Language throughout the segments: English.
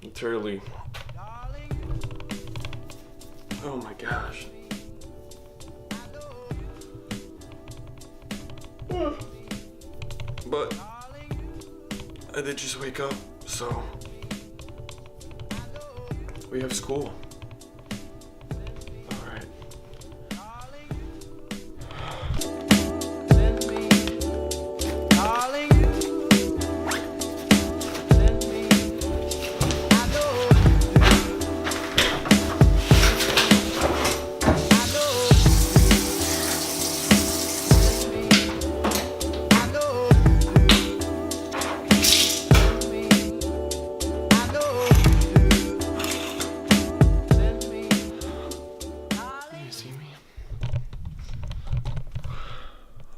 It's early. Oh my gosh. But I did just wake up, so we have school. Alright.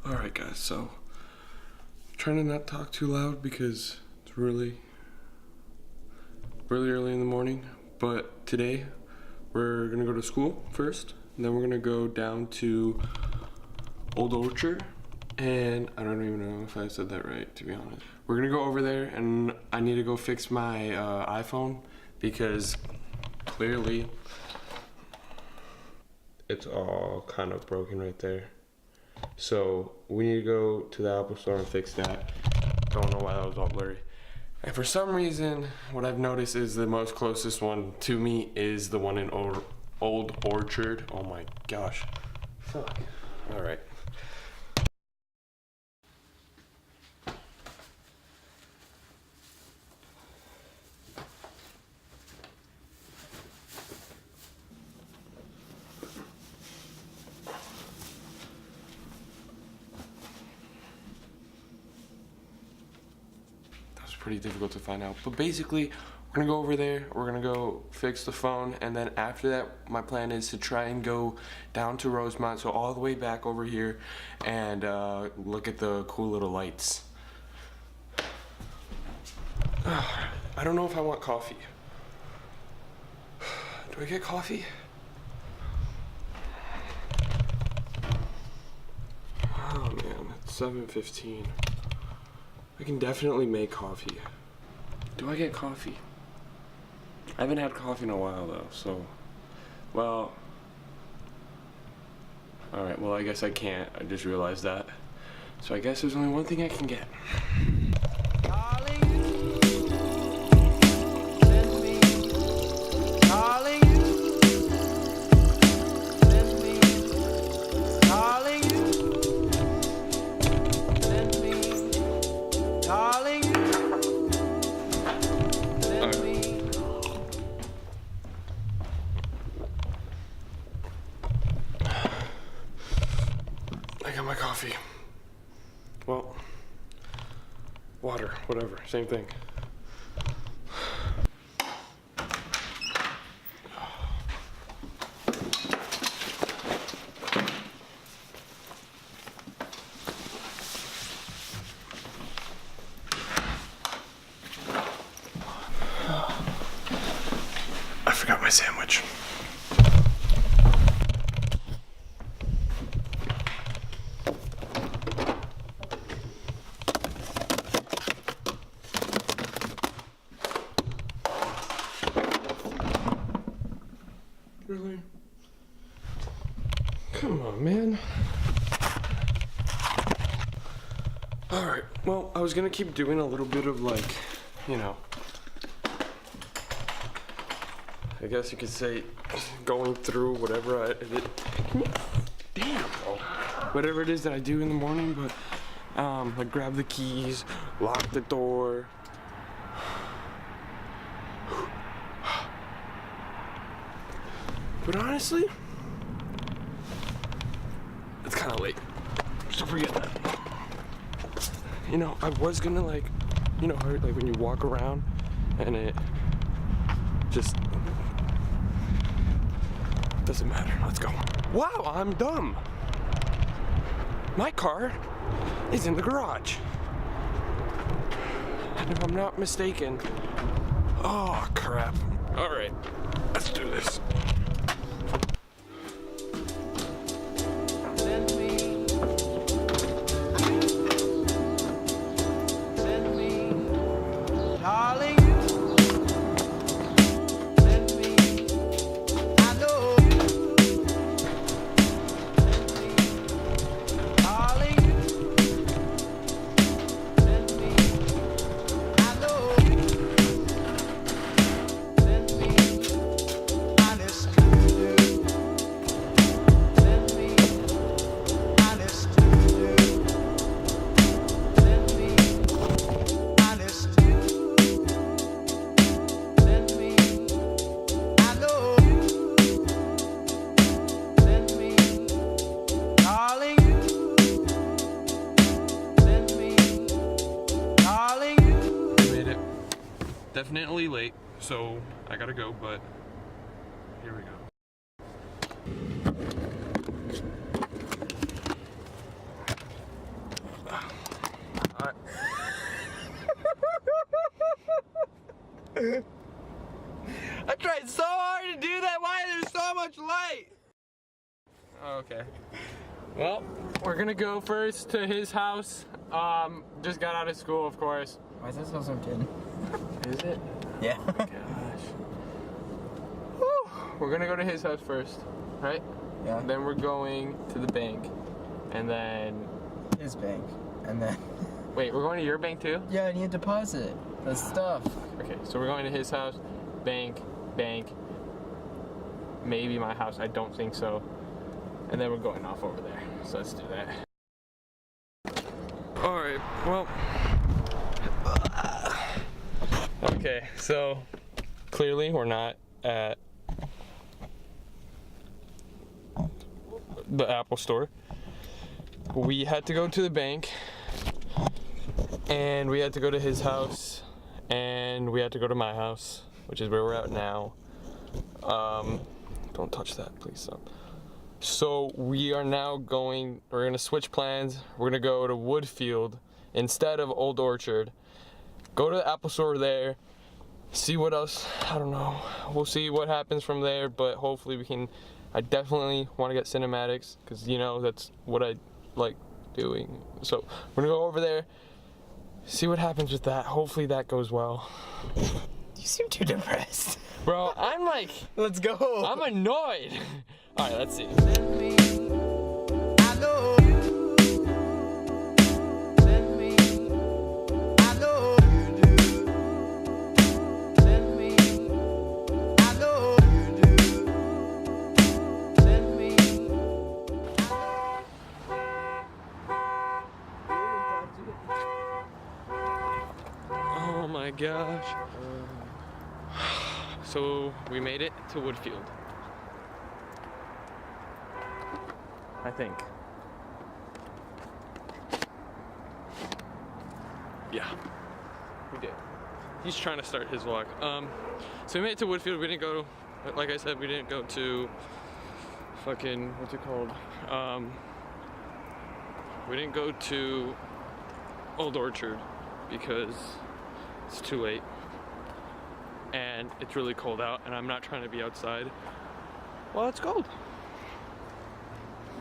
Alright guys, so I'm trying to not talk too loud because it's really early in the morning, but today we're gonna go to school first, and then we're gonna go down to Old Orchard, and I don't even know if I said that right, to be honest. We're gonna go over there, and I need to go fix my iPhone because clearly it's all kind of broken right there. So we need to go to the Apple store and fix that. Don't know why that was all blurry. And for some reason, what I've noticed is the most closest one to me is the one in Old Orchard. Oh my gosh. Fuck. All right. Pretty difficult to find out, but basically we're gonna go over there, we're gonna go fix the phone, and then after that my plan is to try and go down to Rosemont, so all the way back over here, and look at the cool little lights. I don't know if I want coffee. Do I get coffee? Oh man, it's 7:15. I can definitely make coffee. Do I get coffee? I haven't had coffee in a while though, so, well, alright, well I guess I can't. I just realized that. So I guess there's only one thing I can get. My coffee. Well, water, whatever, same thing. I forgot my sandwich. Really? Come on, man. Alright, well, I was gonna keep doing a little bit of like, you know, I guess you could say going through whatever damn, bro. Whatever it is that I do in the morning, but like grab the keys, lock the door. But honestly, it's kind of late, so forget that. You know, I was gonna like, you know, like when you walk around and it just doesn't matter. Let's go. Wow, I'm dumb. My car is in the garage. And if I'm not mistaken, oh crap. All right, let's do this. definitely late, so I gotta go, but here we go. I tried so hard to do that. Why there's so much light? Okay. Well, we're gonna go first to his house. Just got out of school, of course. Why is this house so good? Is it? Yeah. Oh my gosh. Whew. We're gonna go to his house first, right? Yeah. Then we're going to the bank, and then His bank, and then. wait, we're going to your bank too? Yeah, I need to deposit the stuff. Okay, so we're going to his house, bank, maybe my house. I don't think so. And then we're going off over there. So let's do that. All right. Well. Okay, so clearly we're not at the Apple store. We had to go to the bank, and we had to go to his house, and we had to go to my house, which is where we're at now. Don't touch that, please. Stop. So we are now we're gonna switch plans. We're gonna go to Woodfield instead of Old Orchard. Go to the Apple store there, see what else, I don't know. We'll see what happens from there, but hopefully we can, I definitely want to get cinematics, because you know, that's what I like doing. So we're gonna go over there, see what happens with that. Hopefully that goes well. You seem too depressed. Bro, I'm like, let's go. I'm annoyed. All right, let's see. Oh my gosh. So we made it to Woodfield. I think. Yeah, we did. He's trying to start his vlog. So we made it to Woodfield. We didn't go, like I said, we didn't go to fucking, what's it called? We didn't go to Old Orchard because it's too late and it's really cold out, and I'm not trying to be outside while it's cold.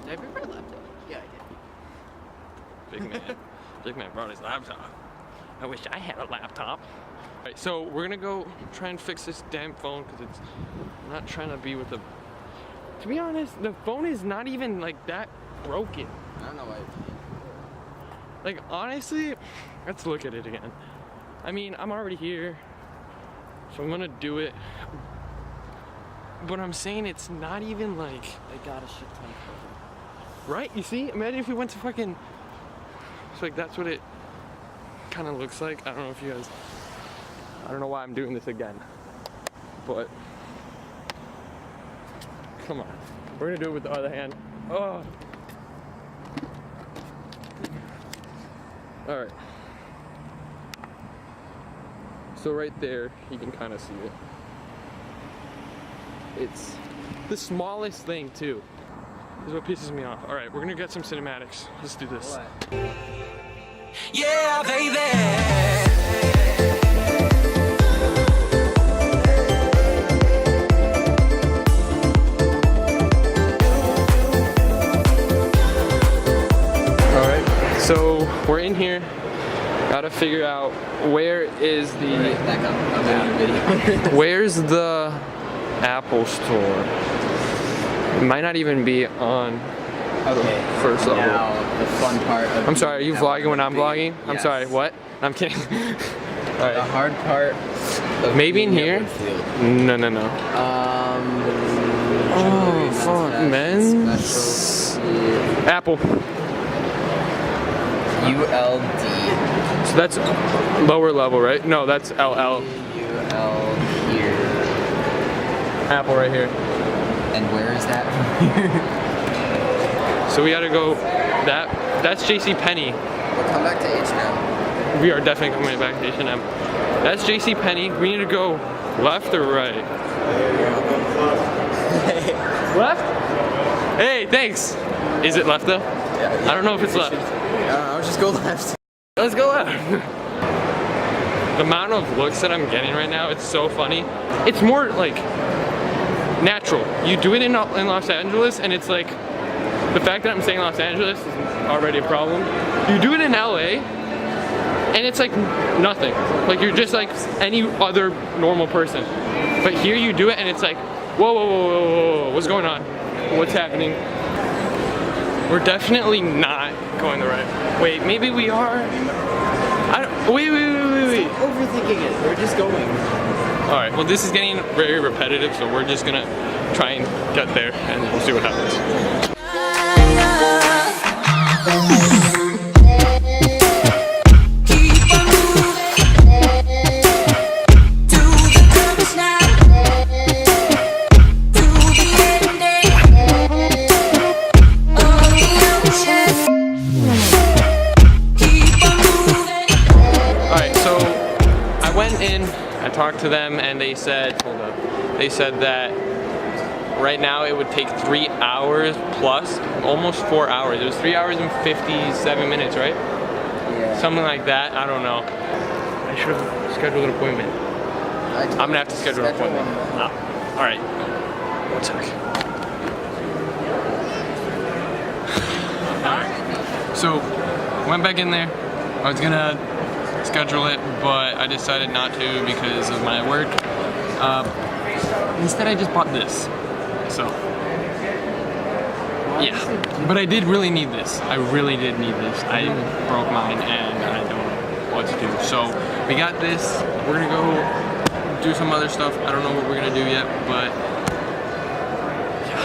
Have you ever laptop? Yeah, I did. Big man brought his laptop. I wish I had a laptop. Alright, so we're gonna go try and fix this damn phone, because I'm not trying to be with the, to be honest, the phone is not even like that broken. I don't know why. Like, honestly, let's look at it again. I mean, I'm already here, so I'm gonna do it. But I'm saying it's not even like... They got a shit ton of cover. Right? You see? Imagine if we went to fucking... It's like, that's what it kind of looks like. I don't know if you guys... I don't know why I'm doing this again. But... Come on. We're gonna do it with the other hand. Oh! Alright. So right there, you can kind of see it. It's the smallest thing too. This is what pisses me off. Alright, we're gonna get some cinematics. Let's do this. Yeah, baby. Alright, so we're in here. Gotta figure out where is the... Back up. I'm doing a video. Where's the Apple store? It might not even be on Okay. first level. Now, the fun part of... I'm sorry, are you vlogging when I'm vlogging? I'm Yes. sorry, what? I'm kidding. The Alright. hard part of Maybe in being here? at Woodfield. No. Oh, fuck, men's. Special Apple. ULD. So that's lower level, right? No, that's LL. UL here. Apple right here. And where is that from here? So we gotta go, that's JCPenney. We'll come back to H now. we are definitely coming back to H&M. That's JC Penney. We need to go left or right? Left? Hey, thanks. Is it left though? Yeah. I don't know if it's left. I'll just go left. Let's go left. The amount of looks that I'm getting right now, it's so funny. It's more like natural. You do it in Los Angeles and it's like, the fact that I'm saying Los Angeles is already a problem. You do it in LA and it's like nothing. Like you're just like any other normal person. But here you do it and it's like, whoa, whoa, whoa, whoa, whoa, what's going on? What's happening? We're definitely not going the right way. Wait, maybe we are? Wait. Stop overthinking it. We're just going. Alright, well this is getting very repetitive, so we're just gonna try and get there and we'll see what happens. Talked to them and they said, hold up, they said that right now it would take 3 hours plus, almost 4 hours. It was 3 hours and 57 minutes, right? Yeah. Something like that, I don't know. I should have scheduled an appointment. I'm gonna have to schedule an appointment. Oh. All right, 1 sec. All right, so went back in there. I was gonna schedule it, but I decided not to because of my work. Instead I just bought this. So yeah, but I did really need this. I really did need this. I broke mine and I don't know what to do. So we got this. We're gonna go do some other stuff. I don't know what we're gonna do yet, but yeah.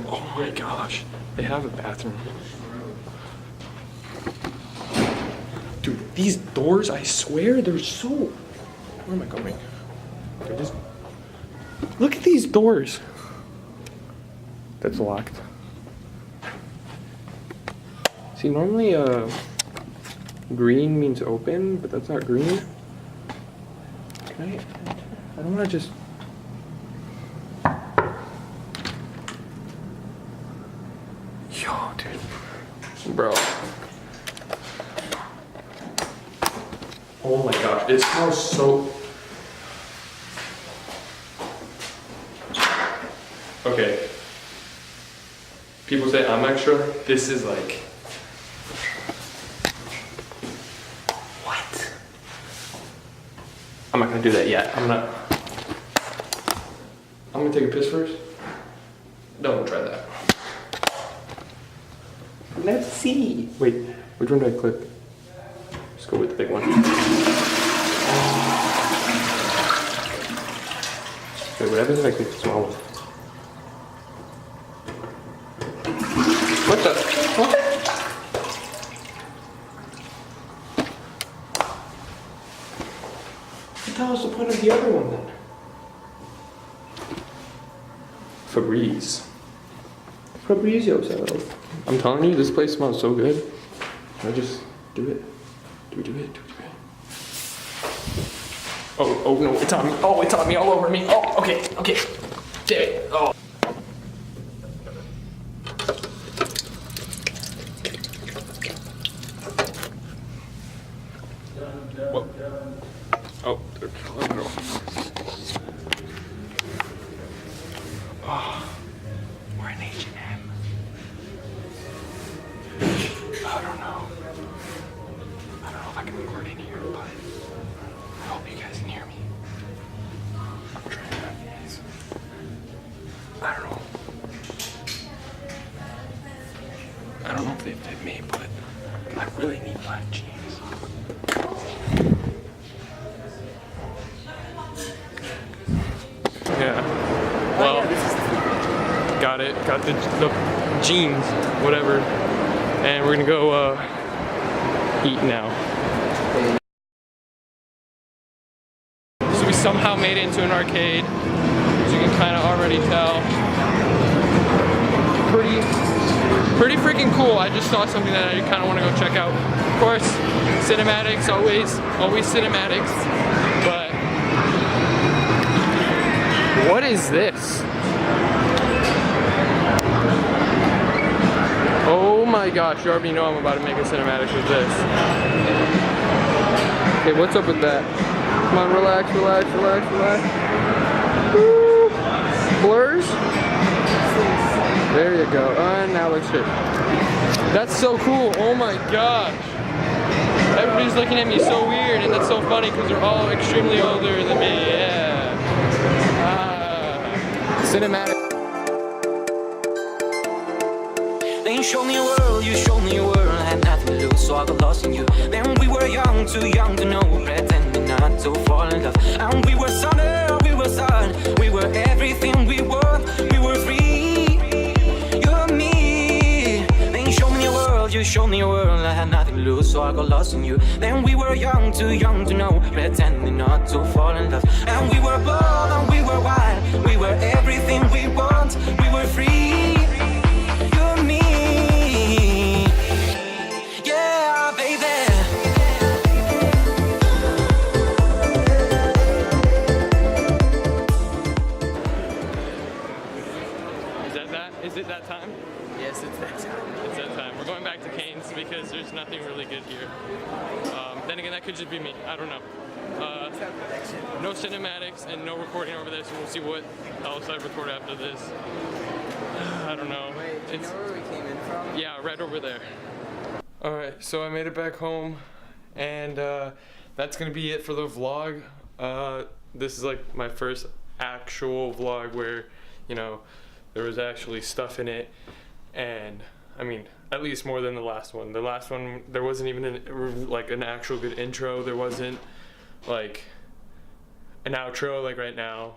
Oh my gosh, they have a bathroom. Dude, these doors, I swear, they're so... Where am I going? They're just... Look at these doors. That's locked. See, normally green means open, but that's not green. Can I don't want to just... Yo, dude. Bro. Oh my gosh, it smells so... Okay. People say I'm extra. This is like... What? I'm not gonna do that yet. I'm gonna take a piss first. Don't try that. Let's see. Wait, which one do I clip? Let's go with the big one. Wait, what happens if I click the small one? What the? What? What the hell is the point of the other one then? Fabrizio salad. I'm telling you, this place smells so good. I just do it. Do it. Oh no, it's on me. Oh, it's on me, all over me. Oh, okay. Damn it. Oh. Whoa. Oh, there's a little girl. Oh, we're in H&M. I don't know if I can record in here, but I hope you guys can hear me. I'm trying to. I don't know if they fit me, but I really need black jeans. Yeah. Well, got it. Got the jeans, whatever. And we're gonna go eat now. So we somehow made it into an arcade, as you can kind of already tell. Pretty freaking freaking cool. I just saw something that I kind of want to go check out. Of course, cinematics, always cinematics. But what is this? Oh my gosh, you already know I'm about to make a cinematic with this. Okay, what's up with that? Come on, relax, relax, relax, relax. Woo. Blurs? There you go. And now let's hit. That's so cool. Oh my gosh. Everybody's looking at me so weird, and that's so funny because they're all extremely older than me. Yeah. Cinematic. Then you showed me a world, you showed me a world. I had nothing to lose, so I got lost in you. Then we were young, too young to know, pretending not to fall in love. And we were summer, we were sun, we were everything we were free. You and me. Then you showed me a world, you showed me a world. I had nothing to lose, so I got lost in you. Then we were young, too young to know, pretending not to fall in love. And we were bold and we were wild, we were everything we want, we were free. You and me. Yeah, baby. Is it that time? Yes, it's that time. It's that time. We're going back to Cane's because there's nothing really good here. Then again, that could just be me. I don't know. No cinematics and no recording over there, so we'll see what else I record after this. I don't know. Wait, do you know where we came in from? Yeah, right over there. Alright, so I made it back home, and that's gonna be it for the vlog. This is like my first actual vlog where, you know, there was actually stuff in it, and I mean, at least more than the last one. The last one, there wasn't even an actual good intro. There wasn't like an outro like right now.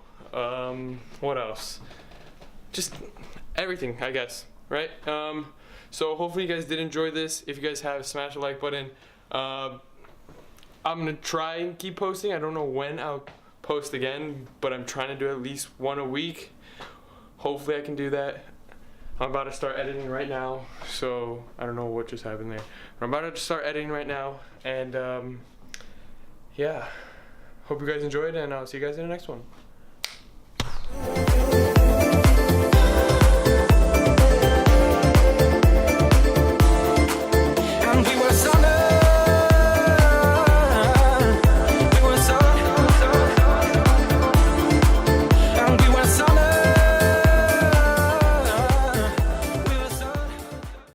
What else? Just everything, I guess, right? So hopefully you guys did enjoy this. If you guys have, smash the like button. I'm gonna try and keep posting. I don't know when I'll post again, but I'm trying to do at least one a week. Hopefully I can do that. I'm about to start editing right now, so I don't know what just happened there. But I'm about to start editing right now, and yeah. Hope you guys enjoyed, and I'll see you guys in the next one.